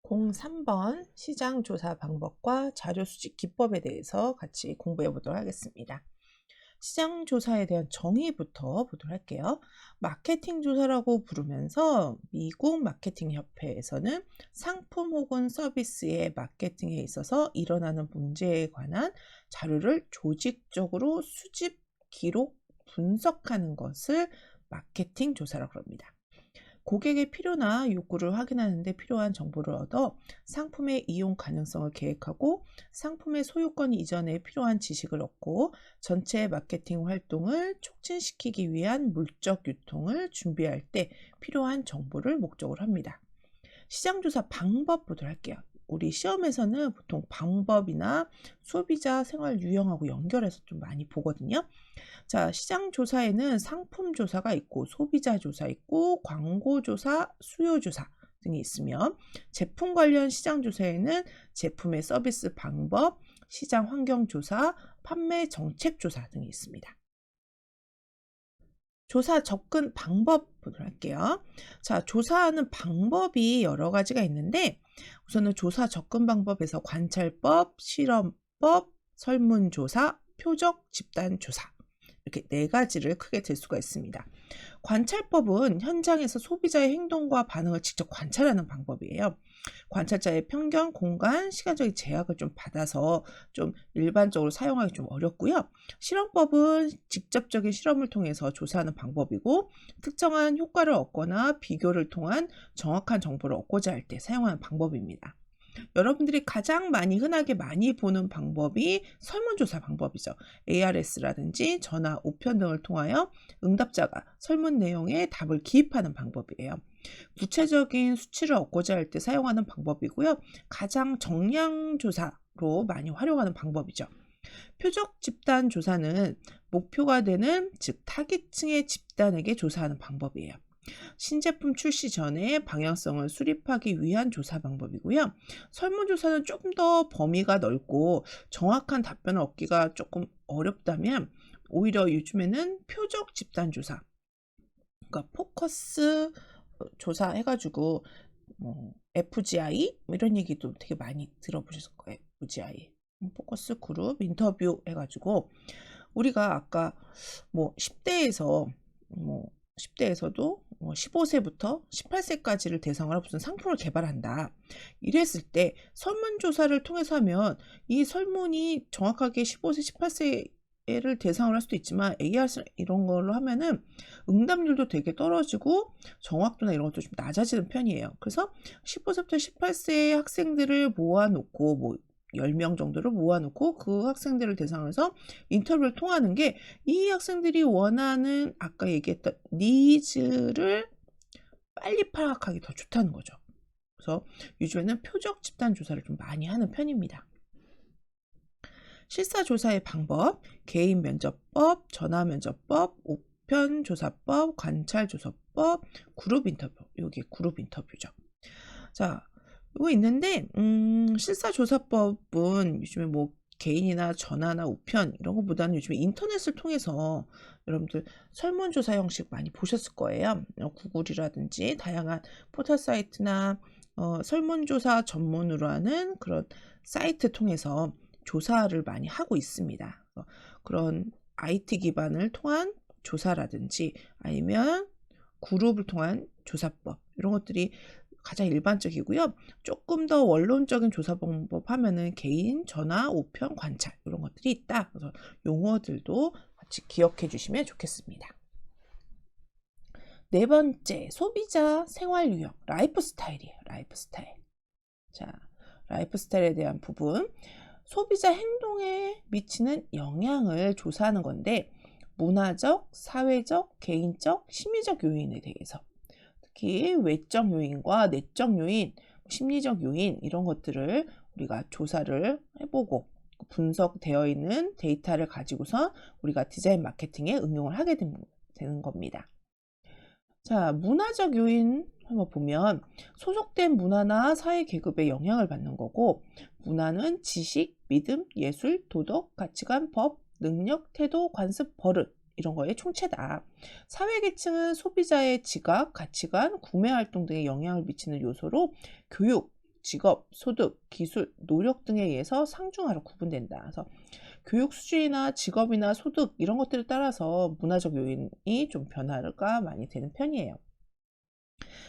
03번 시장 조사 방법과 자료 수집 기법에 대해서 같이 공부해 보도록 하겠습니다. 시장 조사에 대한 정의부터 보도록 할게요. 마케팅 조사라고 부르면서 미국 마케팅 협회에서는 상품 혹은 서비스의 마케팅에 있어서 일어나는 문제에 관한 자료를 조직적으로 수집, 기록, 분석하는 것을 마케팅 조사라고 합니다. 고객의 필요나 욕구를 확인하는데 필요한 정보를 얻어 상품의 이용 가능성을 계획하고 상품의 소유권 이전에 필요한 지식을 얻고 전체 마케팅 활동을 촉진시키기 위한 물적 유통을 준비할 때 필요한 정보를 목적으로 합니다. 시장조사 방법 보도록 할게요. 우리 시험에서는 보통 방법이나 소비자 생활 유형하고 연결해서 좀 많이 보거든요. 자, 시장 조사에는 상품 조사가 있고 소비자 조사 있고 광고 조사, 수요 조사 등이 있으며 제품 관련 시장 조사에는 제품의 서비스 방법, 시장 환경 조사, 판매 정책 조사 등이 있습니다. 조사 접근 방법 보도록 할게요. 자, 조사하는 방법이 여러 가지가 있는데 우선은 조사 접근 방법에서 관찰법, 실험법, 설문조사, 표적 집단 조사 이렇게 네 가지를 크게 들 수가 있습니다. 관찰법은 현장에서 소비자의 행동과 반응을 직접 관찰하는 방법이에요. 관찰자의 편견, 공간, 시간적인 제약을 좀 받아서 좀 일반적으로 사용하기 좀 어렵고요. 실험법은 직접적인 실험을 통해서 조사하는 방법이고 특정한 효과를 얻거나 비교를 통한 정확한 정보를 얻고자 할 때 사용하는 방법입니다. 여러분들이 가장 흔하게 많이 보는 방법이 설문조사 방법이죠. ARS라든지 전화, 우편 등을 통하여 응답자가 설문 내용에 답을 기입하는 방법이에요. 구체적인 수치를 얻고자 할 때 사용하는 방법이고요. 가장 정량조사로 많이 활용하는 방법이죠. 표적 집단 조사는 목표가 되는 즉 타깃층의 집단에게 조사하는 방법이에요. 신제품 출시 전에 방향성을 수립하기 위한 조사 방법이고요. 설문조사는 조금 더 범위가 넓고 정확한 답변을 얻기가 조금 어렵다면 오히려 요즘에는 표적 집단 조사, 그러니까 포커스 조사 해가지고 FGI 이런 얘기도 되게 많이 들어보셨을 거예요. FGI, 포커스 그룹 인터뷰 해가지고 우리가 아까 10대에서도 15세부터 18세까지를 대상으로 무슨 상품을 개발한다. 이랬을 때 설문조사를 통해서 하면 이 설문이 정확하게 15세, 18세를 대상으로 할 수도 있지만 ARS 이런 걸로 하면은 응답률도 되게 떨어지고 정확도나 이런 것도 좀 낮아지는 편이에요. 그래서 15세부터 18세 학생들을 모아놓고 10명 정도를 모아놓고 그 학생들을 대상으로 해서 인터뷰를 통하는 게 이 학생들이 원하는 아까 얘기했던 니즈를 빨리 파악하기 더 좋다는 거죠. 그래서 요즘에는 표적 집단 조사를 좀 많이 하는 편입니다. 실사조사의 방법, 개인면접법, 전화면접법, 우편조사법, 관찰조사법, 그룹 인터뷰. 이게 그룹 인터뷰죠. 자, 이거 있는데 실사조사법은 요즘에 개인이나 전화나 우편 이런 것보다는 요즘에 인터넷을 통해서 여러분들 설문조사 형식 많이 보셨을 거예요. 구글이라든지 다양한 포털 사이트나 설문조사 전문으로 하는 그런 사이트 통해서 조사를 많이 하고 있습니다. 그런 IT 기반을 통한 조사라든지 아니면 그룹을 통한 조사법 이런 것들이 가장 일반적이고요. 조금 더 원론적인 조사 방법 하면은 개인, 전화, 우편, 관찰 이런 것들이 있다. 그래서 용어들도 같이 기억해 주시면 좋겠습니다. 네 번째, 소비자 생활 유형, 라이프 스타일이에요. 라이프 스타일. 자, 라이프 스타일에 대한 부분. 소비자 행동에 미치는 영향을 조사하는 건데 문화적, 사회적, 개인적, 심리적 요인에 대해서 특히 외적 요인과 내적 요인, 심리적 요인 이런 것들을 우리가 조사를 해보고 분석되어 있는 데이터를 가지고서 우리가 디자인 마케팅에 응용을 하게 되는 겁니다. 자, 문화적 요인 한번 보면 소속된 문화나 사회 계급의 영향을 받는 거고 문화는 지식, 믿음, 예술, 도덕, 가치관, 법, 능력, 태도, 관습, 버릇 이런 거의 총체다. 사회계층은 소비자의 지각, 가치관, 구매 활동 등에 영향을 미치는 요소로 교육, 직업, 소득, 기술, 노력 등에 의해서 상중하로 구분된다. 그래서 교육 수준이나 직업이나 소득 이런 것들에 따라서 문화적 요인이 좀 변화가 많이 되는 편이에요.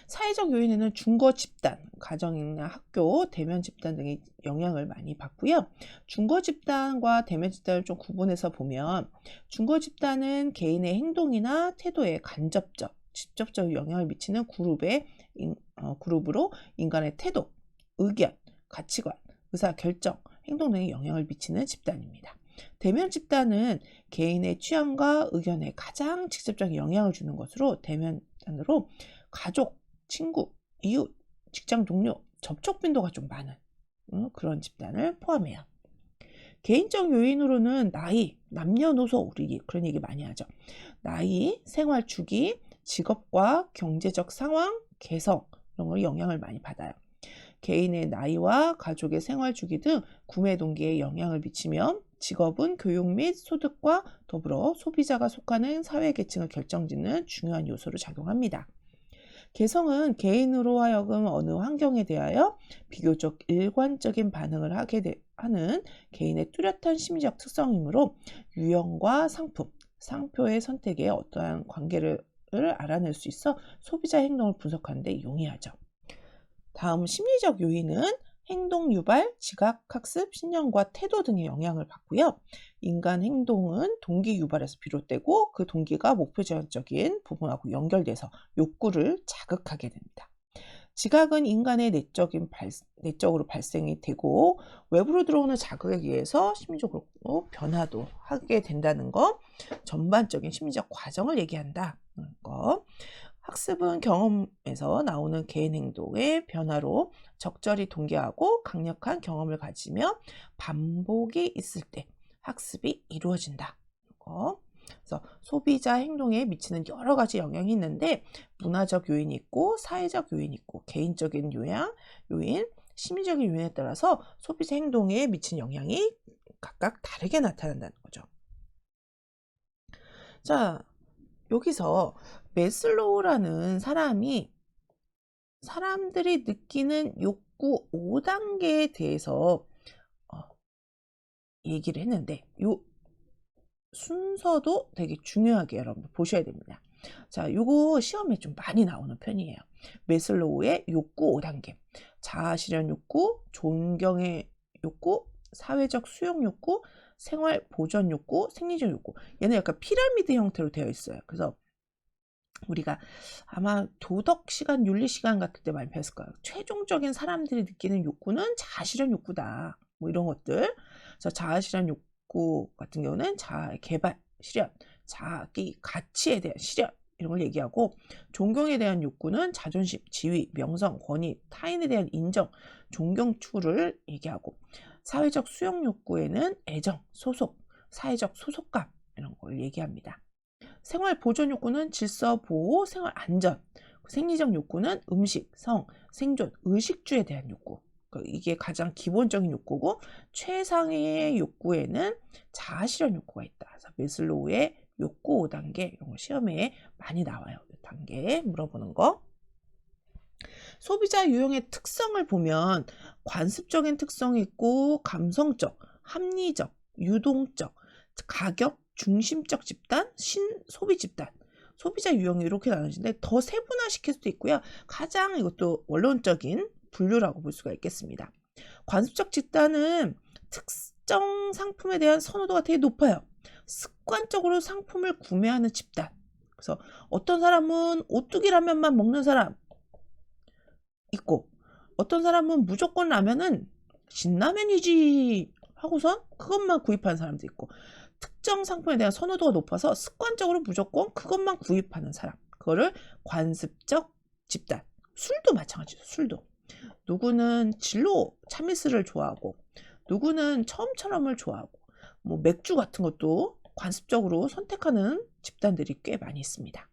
사회적 요인에는 중거 집단, 가정이나 학교, 대면 집단 등의 영향을 많이 받고요. 중거 집단과 대면 집단을 좀 구분해서 보면 중거 집단은 개인의 행동이나 태도에 간접적, 직접적 영향을 미치는 그룹으로 인간의 태도, 의견, 가치관, 의사결정, 행동 등에 영향을 미치는 집단입니다. 대면 집단은 개인의 취향과 의견에 가장 직접적인 영향을 주는 것으로 대면 집단으로 가족, 친구, 이웃, 직장 동료, 접촉 빈도가 좀 많은 그런 집단을 포함해요. 개인적 요인으로는 나이, 남녀노소, 우리 그런 얘기 많이 하죠. 나이, 생활 주기, 직업과 경제적 상황, 개성 이런 걸 영향을 많이 받아요. 개인의 나이와 가족의 생활 주기 등 구매 동기에 영향을 미치며 직업은 교육 및 소득과 더불어 소비자가 속하는 사회 계층을 결정짓는 중요한 요소로 작용합니다. 개성은 개인으로 하여금 어느 환경에 대하여 비교적 일관적인 반응을 하는 개인의 뚜렷한 심리적 특성이므로 유형과 상품, 상표의 선택에 어떠한 관계를 알아낼 수 있어 소비자 행동을 분석하는 데 용이하죠. 다음 심리적 요인은 행동 유발, 지각, 학습, 신념과 태도 등의 영향을 받고요. 인간 행동은 동기 유발에서 비롯되고 그 동기가 목표 지향적인 부분하고 연결돼서 욕구를 자극하게 됩니다. 지각은 인간의 내적으로 발생이 되고 외부로 들어오는 자극에 의해서 심리적으로 변화도 하게 된다는 거, 전반적인 심리적 과정을 얘기한다는 거. 학습은 경험에서 나오는 개인 행동의 변화로 적절히 동기하고 강력한 경험을 가지며 반복이 있을 때 학습이 이루어진다. 그래서 소비자 행동에 미치는 여러 가지 영향이 있는데 문화적 요인이 있고 사회적 요인이 있고 개인적인 요인, 심리적인 요인에 따라서 소비자 행동에 미친 영향이 각각 다르게 나타난다는 거죠. 자, 여기서 매슬로우라는 사람들이 느끼는 욕구 5단계에 대해서 얘기를 했는데 요 순서도 되게 중요하게 여러분들 보셔야 됩니다. 자, 요거 시험에 좀 많이 나오는 편이에요. 매슬로우의 욕구 5단계. 자아 실현 욕구, 존경의 욕구, 사회적 수용 욕구, 생활 보전 욕구, 생리적 욕구. 얘는 약간 피라미드 형태로 되어 있어요. 그래서 우리가 아마 도덕 시간, 윤리 시간 같은 때 많이 배웠을 거예요. 최종적인 사람들이 느끼는 욕구는 자아 실현 욕구다. 뭐 이런 것들. 그래서 자아 실현 욕구 같은 경우는 자아 개발, 실현, 자기 가치에 대한 실현 이런 걸 얘기하고 존경에 대한 욕구는 자존심, 지위, 명성, 권위, 타인에 대한 인정, 존경 추구를 얘기하고 사회적 수용 욕구에는 애정, 소속, 사회적 소속감 이런 걸 얘기합니다. 생활 보존 욕구는 질서 보호, 생활 안전, 생리적 욕구는 음식, 성, 생존, 의식주에 대한 욕구. 이게 가장 기본적인 욕구고 최상의 욕구에는 자아 실현 욕구가 있다. 그래서 매슬로우의 욕구 5단계 이런 거 시험에 많이 나와요. 단계 물어보는 거. 소비자 유형의 특성을 보면 관습적인 특성이 있고 감성적, 합리적, 유동적, 가격, 중심적 집단, 신소비 집단, 소비자 유형이 이렇게 나눠지는데 더 세분화시킬 수도 있고요. 가장 이것도 원론적인 분류라고 볼 수가 있겠습니다. 관습적 집단은 특정 상품에 대한 선호도가 되게 높아요. 습관적으로 상품을 구매하는 집단. 그래서 어떤 사람은 오뚜기 라면만 먹는 사람 있고 어떤 사람은 무조건 라면은 신라면이지 하고선 그것만 구입하는 사람도 있고 특정 상품에 대한 선호도가 높아서 습관적으로 무조건 그것만 구입하는 사람. 그거를 관습적 집단. 술도 마찬가지죠. 술도. 누구는 진로 참이슬을 좋아하고 누구는 처음처럼을 좋아하고 뭐 맥주 같은 것도 관습적으로 선택하는 집단들이 꽤 많이 있습니다.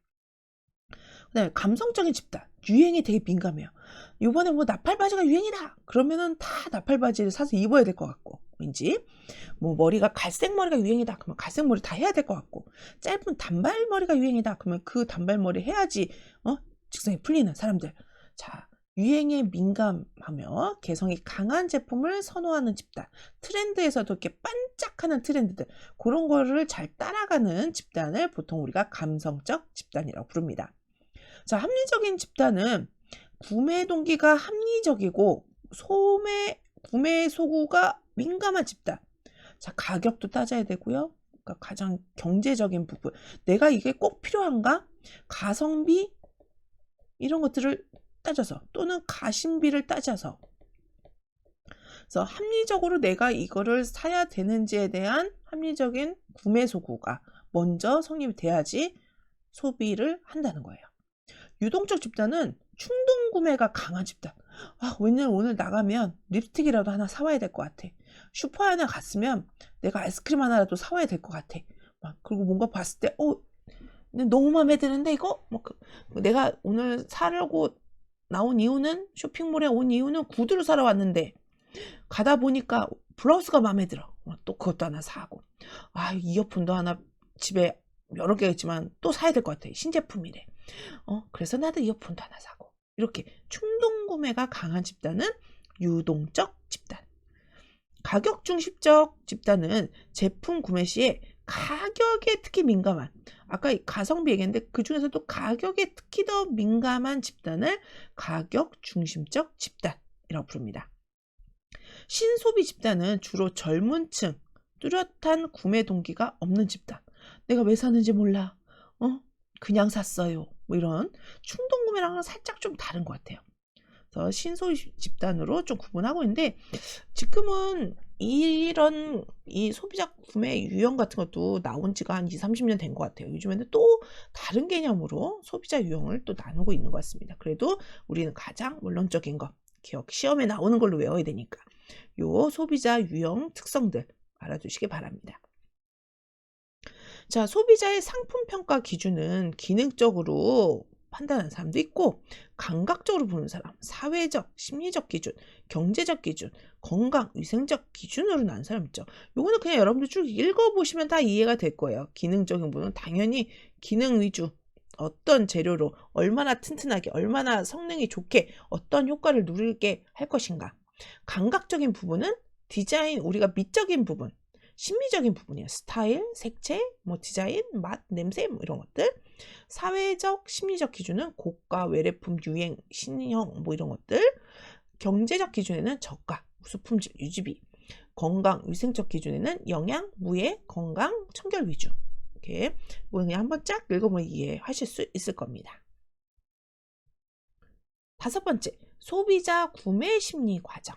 그다음에 감성적인 집단. 유행에 되게 민감해요. 이번에 뭐 나팔바지가 유행이다. 그러면은 다 나팔바지를 사서 입어야 될 것 같고 왠지 뭐 머리가 갈색 머리가 유행이다. 그러면 갈색 머리 다 해야 될 것 같고 짧은 단발머리가 유행이다. 그러면 그 단발머리 해야지 직성이 풀리는 사람들. 자, 유행에 민감하며 개성이 강한 제품을 선호하는 집단. 트렌드에서도 이렇게 반짝하는 트렌드들, 그런 거를 잘 따라가는 집단을 보통 우리가 감성적 집단이라고 부릅니다. 자, 합리적인 집단은 구매 동기가 합리적이고 구매 소구가 민감한 집단. 자, 가격도 따져야 되고요. 그러니까 가장 경제적인 부분. 내가 이게 꼭 필요한가? 가성비 이런 것들을 따져서, 또는 가심비를 따져서, 그래서 합리적으로 내가 이거를 사야 되는지에 대한 합리적인 구매 소구가 먼저 성립이 돼야지 소비를 한다는 거예요. 유동적 집단은 충동 구매가 강한 집단. 왜냐면 오늘 나가면 립스틱이라도 하나 사와야 될 것 같아. 슈퍼 하나 갔으면 내가 아이스크림 하나라도 사와야 될 것 같아. 그리고 뭔가 봤을 때 너무 마음에 드는데 이거? 내가 오늘 사려고 나온 이유는, 쇼핑몰에 온 이유는 구두를 사러 왔는데 가다 보니까 블라우스가 마음에 들어. 또 그것도 하나 사고, 이어폰도 하나, 집에 여러 개 있지만 또 사야 될 것 같아. 신제품이래. 그래서 나도 이어폰도 하나 사고. 이렇게 충동 구매가 강한 집단은 유동적 집단. 가격 중심적 집단은 제품 구매 시에 가격에 특히 민감한, 아까 가성비 얘기했는데 그 중에서도 가격에 특히 더 민감한 집단을 가격 중심적 집단이라고 부릅니다. 신소비 집단은 주로 젊은 층, 뚜렷한 구매 동기가 없는 집단. 내가 왜 사는지 몰라. 그냥 샀어요. 이런 충동 구매랑은 살짝 좀 다른 것 같아요. 그래서 신소비 집단으로 좀 구분하고 있는데, 지금은 이런 소비자 구매 유형 같은 것도 나온 지가 한 20-30년 된 것 같아요. 요즘에는 또 다른 개념으로 소비자 유형을 또 나누고 있는 것 같습니다. 그래도 우리는 가장 원론적인 거, 시험에 나오는 걸로 외워야 되니까 요 소비자 유형 특성들 알아두시기 바랍니다. 자, 소비자의 상품 평가 기준은 기능적으로 판단하는 사람도 있고, 감각적으로 보는 사람, 사회적, 심리적 기준, 경제적 기준, 건강, 위생적 기준으로 나눈 사람 있죠. 요거는 그냥 여러분들 쭉 읽어보시면 다 이해가 될 거예요. 기능적인 부분은 당연히 기능 위주, 어떤 재료로 얼마나 튼튼하게, 얼마나 성능이 좋게, 어떤 효과를 누리게 할 것인가. 감각적인 부분은 디자인, 우리가 미적인 부분, 심미적인 부분이에요. 스타일, 색채, 디자인, 맛, 냄새, 이런 것들. 사회적, 심리적 기준은 고가, 외래품, 유행, 신형, 이런 것들. 경제적 기준에는 저가, 우수 품질, 유지비. 건강, 위생적 기준에는 영양, 무해, 건강, 청결 위주. 이렇게 그냥 한번 쫙 읽어보면 이해하실 수 있을 겁니다. 5번째, 소비자 구매 심리 과정.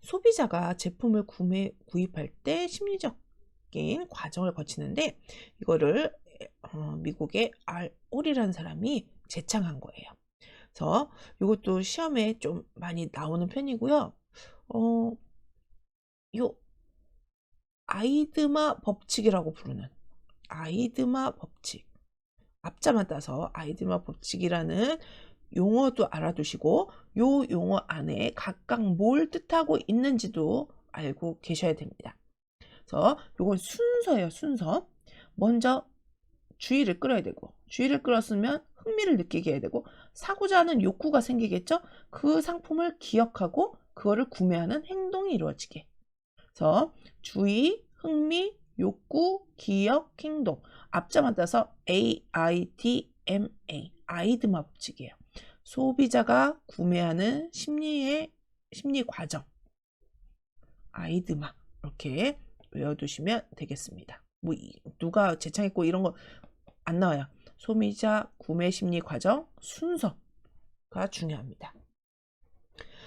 소비자가 제품을 구입할 때 심리적인 과정을 거치는데, 이거를 미국의 알올이라는 사람이 제창한 거예요. 그래서 이것도 시험에 좀 많이 나오는 편이고요. 요 아이드마 법칙이라고 부르는 아이드마 법칙, 앞자만 따서 아이드마 법칙이라는 용어도 알아두시고, 요 용어 안에 각각 뭘 뜻하고 있는지도 알고 계셔야 됩니다. 그래서 요건 순서예요. 순서. 먼저 주의를 끌어야 되고, 주의를 끌었으면 흥미를 느끼게 해야 되고, 사고자 하는 욕구가 생기겠죠. 그 상품을 기억하고 그거를 구매하는 행동이 이루어지게. 그래서 주의, 흥미, 욕구, 기억, 행동. 앞자만 따서 AIDMA, 아이드마 법칙이에요. 소비자가 구매하는 심리 과정, 아이드마, 이렇게 외워두시면 되겠습니다. 누가 제창했고 이런 거 안 나와요. 소비자 구매 심리 과정 순서가 중요합니다.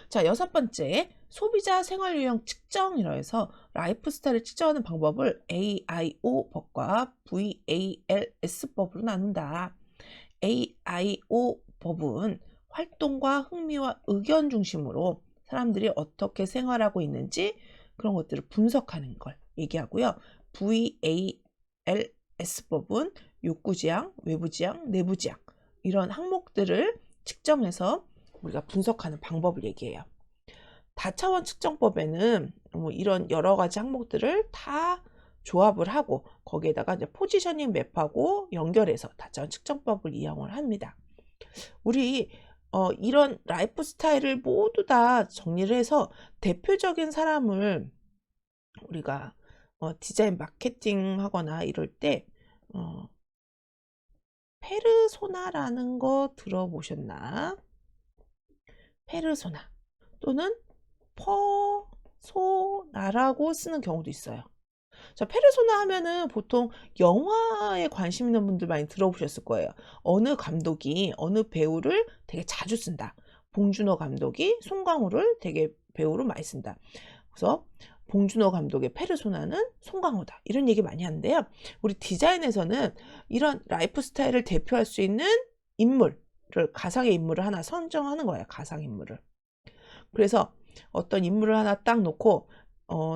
자, 6번째, 소비자 생활 유형 측정이라 해서 라이프 스타일을 측정하는 방법을 AIO 법과 VALS 법으로 나눈다. AIO 법은 활동과 흥미와 의견 중심으로 사람들이 어떻게 생활하고 있는지 그런 것들을 분석하는 걸 얘기하고요. VALS법은 욕구지향, 외부지향, 내부지향, 이런 항목들을 측정해서 우리가 분석하는 방법을 얘기해요. 다차원 측정법에는 이런 여러 가지 항목들을 다 조합을 하고 거기에다가 이제 포지셔닝 맵하고 연결해서 다차원 측정법을 이용을 합니다. 우리 이런 라이프 스타일을 모두 다 정리를 해서 대표적인 사람을 우리가 디자인 마케팅 하거나 이럴 때 페르소나라는 거 들어보셨나? 페르소나 또는 퍼소나라고 쓰는 경우도 있어요. 자, 페르소나 하면은 보통 영화에 관심 있는 분들 많이 들어보셨을 거예요. 어느 감독이 어느 배우를 되게 자주 쓴다. 봉준호 감독이 송강호를 되게 배우로 많이 쓴다. 그래서 봉준호 감독의 페르소나는 송강호다. 이런 얘기 많이 하는데요. 우리 디자인에서는 이런 라이프 스타일을 대표할 수 있는 인물을, 가상의 인물을 하나 선정하는 거예요. 가상인물을. 그래서 어떤 인물을 하나 딱 놓고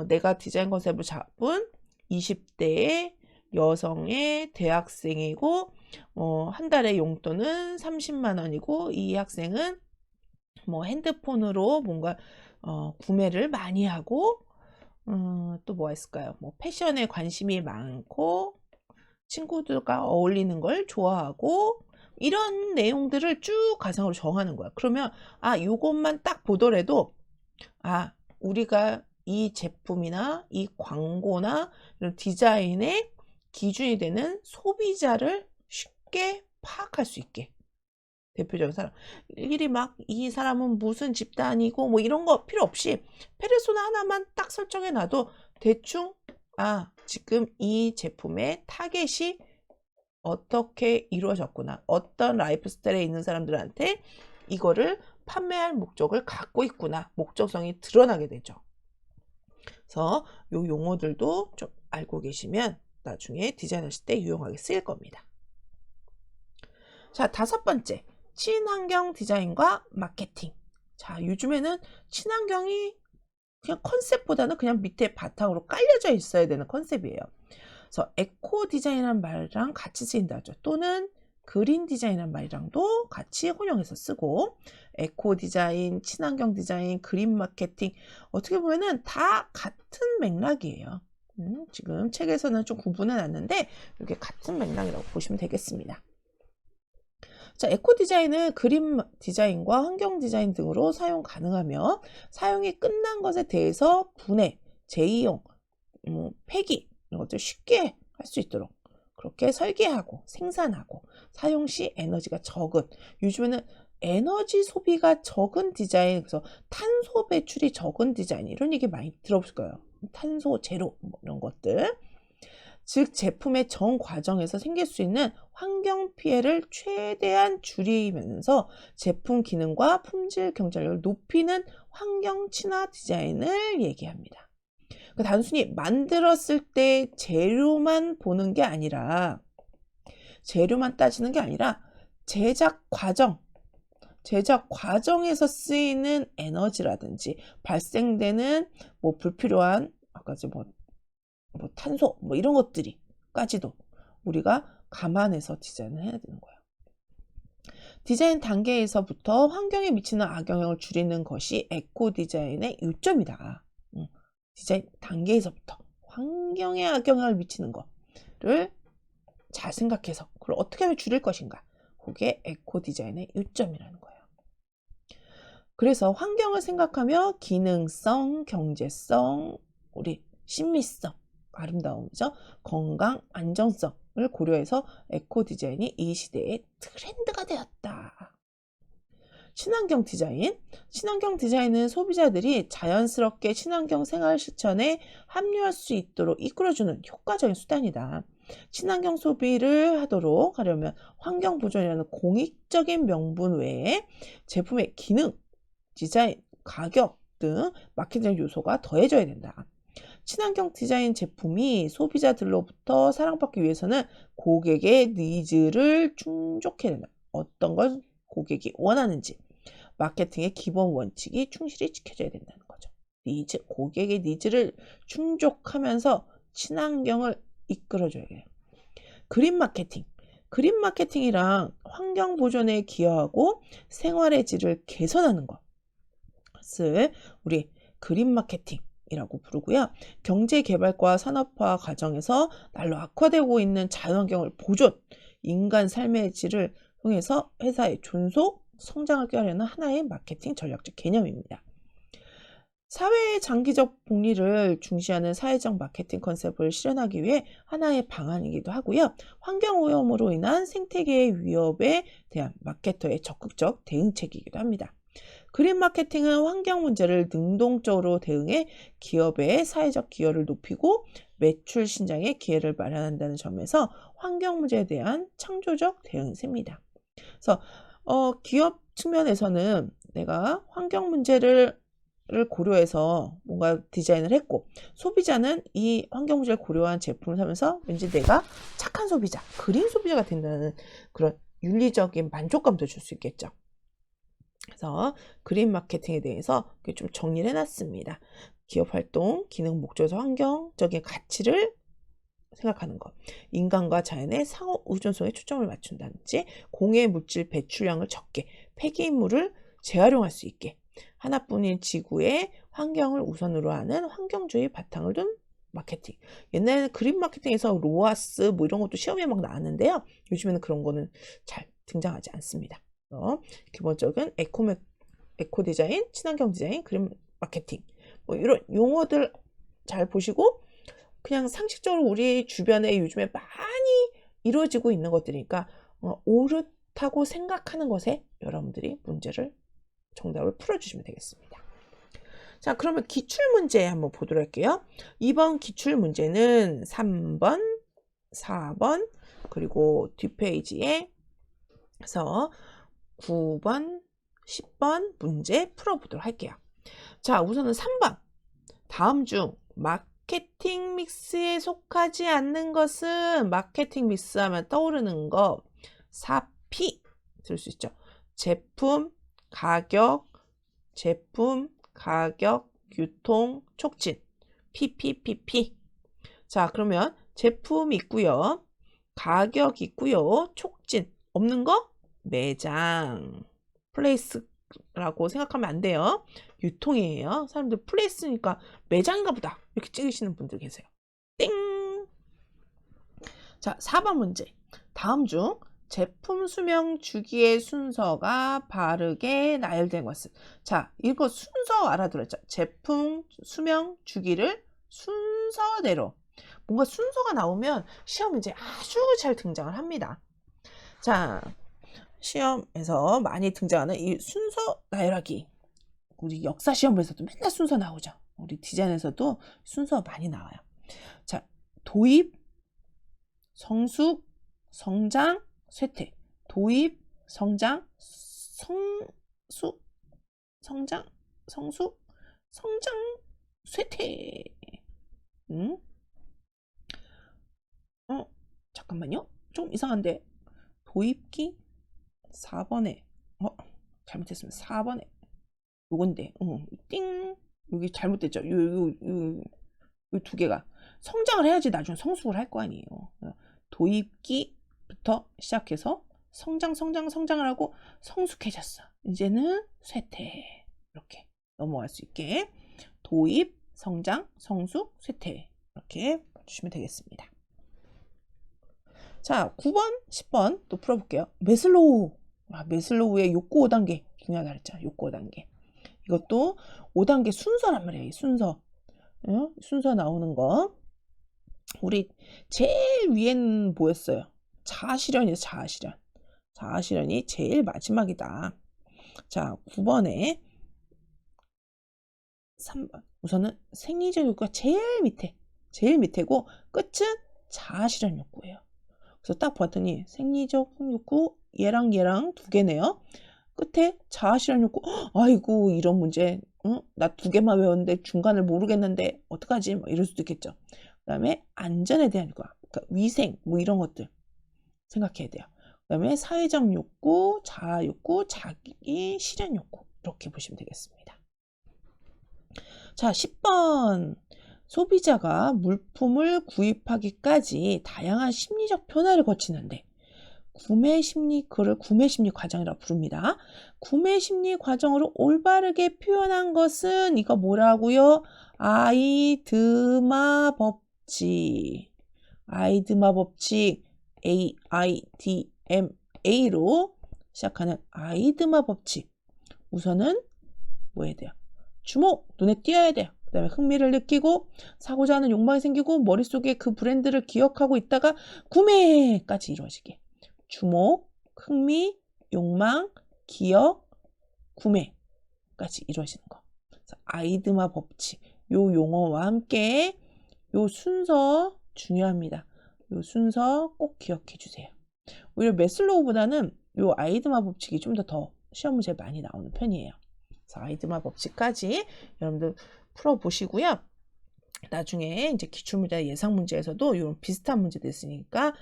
내가 디자인 컨셉을 잡은 20대의 여성의 대학생이고 한 달에 용돈은 30만 원이고 이 학생은 뭐 핸드폰으로 뭔가 구매를 많이 하고 또 뭐가 있을까요? 뭐 패션에 관심이 많고 친구들과 어울리는 걸 좋아하고 이런 내용들을 쭉 가상으로 정하는 거야. 그러면 요것만 딱 보더라도 우리가 이 제품이나 이 광고나 이런 디자인의 기준이 되는 소비자를 쉽게 파악할 수 있게. 대표적인 사람. 일일이 막 이 사람은 무슨 집단이고 뭐 이런 거 필요 없이 페르소나 하나만 딱 설정해 놔도 대충 지금 이 제품의 타겟이 어떻게 이루어졌구나. 어떤 라이프 스타일에 있는 사람들한테 이거를 판매할 목적을 갖고 있구나. 목적성이 드러나게 되죠. 그래서 요 용어들도 좀 알고 계시면 나중에 디자인하실 때 유용하게 쓰일 겁니다. 자, 5번째. 친환경 디자인과 마케팅. 자, 요즘에는 친환경이 그냥 컨셉보다는 그냥 밑에 바탕으로 깔려져 있어야 되는 컨셉이에요. 그래서 에코 디자인이라는 말이랑 같이 쓰인다죠. 또는 그린 디자인이라는 말이랑도 같이 혼용해서 쓰고 에코 디자인, 친환경 디자인, 그린 마케팅 어떻게 보면은 다 같은 맥락이에요. 지금 책에서는 좀 구분해 놨는데 이게 같은 맥락이라고 보시면 되겠습니다. 자, 에코 디자인은 그림 디자인과 환경 디자인 등으로 사용 가능하며 사용이 끝난 것에 대해서 분해, 재이용, 폐기 이런 것들 쉽게 할 수 있도록 그렇게 설계하고 생산하고 사용 시 에너지가 적은 요즘에는 에너지 소비가 적은 디자인 그래서 탄소 배출이 적은 디자인 이런 얘기 많이 들어보실 거예요. 탄소 제로 뭐 이런 것들. 즉 제품의 전 과정에서 생길 수 있는 환경 피해를 최대한 줄이면서 제품 기능과 품질 경쟁력을 높이는 환경 친화 디자인을 얘기합니다. 단순히 만들었을 때 재료만 보는 게 아니라 재료만 따지는 게 아니라 제작 과정에서 쓰이는 에너지라든지 발생되는 뭐 불필요한 아까 뭐 탄소 뭐 이런 것들이까지도 우리가 감안해서 디자인을 해야 되는 거예요. 디자인 단계에서부터 환경에 미치는 악영향을 줄이는 것이 에코 디자인의 요점이다. 디자인 단계에서부터 환경에 악영향을 미치는 거를 잘 생각해서 그걸 어떻게 하면 줄일 것인가. 그게 에코 디자인의 요점이라는 거예요. 그래서 환경을 생각하며 기능성, 경제성, 우리 신미성, 아름다움이죠. 건강, 안정성을 고려해서 에코 디자인이 이 시대의 트렌드가 되었다. 친환경 디자인. 친환경 디자인은 소비자들이 자연스럽게 친환경 생활 실천에 합류할 수 있도록 이끌어주는 효과적인 수단이다. 친환경 소비를 하도록 하려면 환경 보존이라는 공익적인 명분 외에 제품의 기능, 디자인, 가격 등 마케팅 요소가 더해져야 된다. 친환경 디자인 제품이 소비자들로부터 사랑받기 위해서는 고객의 니즈를 충족해야 된다. 어떤 걸 고객이 원하는지 마케팅의 기본 원칙이 충실히 지켜져야 된다는 거죠. 고객의 니즈를 충족하면서 친환경을 이끌어줘야 돼요. 그린 마케팅. 그린 마케팅이랑 환경 보존에 기여하고 생활의 질을 개선하는 것을 우리 그린 마케팅이라고 부르고요. 경제개발과 산업화 과정에서 날로 악화되고 있는 자연환경을 보존, 인간 삶의 질을 통해서 회사의 존속, 성장을 꾀하려는 하나의 마케팅 전략적 개념입니다. 사회의 장기적 복리를 중시하는 사회적 마케팅 컨셉을 실현하기 위해 하나의 방안이기도 하고요. 환경오염으로 인한 생태계의 위협에 대한 마케터의 적극적 대응책이기도 합니다. 그린 마케팅은 환경 문제를 능동적으로 대응해 기업의 사회적 기여를 높이고 매출 신장의 기회를 마련한다는 점에서 환경 문제에 대한 창조적 대응세입니다. 그래서 기업 측면에서는 내가 환경 문제를 고려해서 뭔가 디자인을 했고, 소비자는 이 환경 문제를 고려한 제품을 사면서 왠지 내가 착한 소비자, 그린 소비자가 된다는 그런 윤리적인 만족감도 줄 수 있겠죠. 그래서 그린 마케팅에 대해서 좀 정리를 해놨습니다. 기업 활동, 기능, 목적에서 환경적인 가치를 생각하는 것, 인간과 자연의 상호 의존성에 초점을 맞춘다든지, 공해 물질 배출량을 적게, 폐기물을 재활용할 수 있게, 하나뿐인 지구의 환경을 우선으로 하는 환경주의 바탕을 둔 마케팅. 옛날에는 그린 마케팅에서 로아스 뭐 이런 것도 시험에 막 나왔는데요. 요즘에는 그런 거는 잘 등장하지 않습니다. 기본적인 에코 디자인, 친환경 디자인, 그린 마케팅 뭐 이런 용어들 잘 보시고, 그냥 상식적으로 우리 주변에 요즘에 많이 이루어지고 있는 것들이니까 옳다고 생각하는 것에 여러분들이 정답을 풀어주시면 되겠습니다. 자, 그러면 기출문제 한번 보도록 할게요. 이번 기출문제는 3번, 4번, 그리고 뒷페이지에 서 9번, 10번 문제 풀어보도록 할게요. 자, 우선은 3번. 다음 중 마케팅 믹스에 속하지 않는 것은, 마케팅 믹스 하면 떠오르는 거 4P 들을 수 있죠. 제품, 가격, 유통, 촉진. PPPP. 자, 그러면 제품 있고요. 가격 있고요. 촉진. 없는 거? 매장. 플레이스라고 생각하면 안 돼요. 유통이에요. 사람들 플레이스니까 매장인가 보다 이렇게 찍으시는 분들 계세요. 땡! 자, 4번 문제. 다음 중 제품 수명 주기의 순서가 바르게 나열된 것은? 자, 이거 순서 알아들었죠? 제품 수명 주기를 순서대로, 뭔가 순서가 나오면 시험 문제 아주 잘 등장을 합니다. 자, 시험에서 많이 등장하는 이 순서 나열하기, 우리 역사 시험에서도 맨날 순서 나오죠. 우리 디자인에서도 순서 많이 나와요. 자, 도입, 성숙, 성장, 쇠퇴. 도입, 성장, 성숙, 성장, 성숙, 성장, 쇠퇴. 잠깐만요. 좀 이상한데. 도입기 4번에 잘못했으면 4번에 요건데, 띵, 여기 잘못됐죠. 요 두 개가 성장을 해야지 나중에 성숙을 할 거 아니에요. 도입기부터 시작해서 성장을 하고 성숙해졌어. 이제는 쇠퇴. 이렇게 넘어갈 수 있게 도입, 성장, 성숙, 쇠퇴 이렇게 주시면 되겠습니다. 자, 9번, 10번 또 풀어볼게요. 메슬로우의 욕구 5단계 중요하다 그랬죠. 욕구 5단계. 이것도 5단계 순서란 말이에요. 순서. 순서 나오는 거. 우리 제일 위에는 뭐였어요? 자아실현이에요. 자아실현이 제일 마지막이다. 자, 9번에 3번. 우선은 생리적 욕구가 제일 밑에고 끝은 자아실현 욕구예요. 그래서 딱 봤더니 생리적 욕구 얘랑 두 개네요. 끝에 자아실현 욕구. 아이고, 이런 문제. 나 2개만 외웠는데 중간을 모르겠는데 어떡하지? 뭐 이럴 수도 있겠죠. 그 다음에 안전에 대한 거, 그러니까 위생 뭐 이런 것들 생각해야 돼요. 그 다음에 사회적 욕구, 자아 욕구, 자기 실현 욕구 이렇게 보시면 되겠습니다. 자, 10번. 소비자가 물품을 구입하기까지 다양한 심리적 변화를 거치는데 그를 구매 심리 과정이라고 부릅니다. 구매 심리 과정으로 올바르게 표현한 것은 이거 뭐라고요? 아이드마 법칙. AIDMA로 시작하는 아이드마 법칙. 우선은 뭐 해야 돼요? 주목! 눈에 띄어야 돼요. 그 다음에 흥미를 느끼고 사고자 하는 욕망이 생기고 머릿속에 그 브랜드를 기억하고 있다가 구매까지 이루어지게. 주목, 흥미, 욕망, 기억, 구매까지 이루어지는 거. 아이드마 법칙. 요 용어와 함께 요 순서 중요합니다. 요 순서 꼭 기억해 주세요. 오히려 매슬로우보다는 요 아이드마 법칙이 좀 더 시험 문제에 많이 나오는 편이에요. 그래서 아이드마 법칙까지 여러분들 풀어보시고요. 나중에 이제 기출문제, 예상 문제에서도 이런 비슷한 문제도 있으니까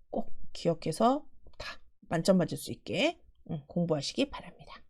꼭 기억해서 다 만점 맞을 수 있게 공부하시기 바랍니다.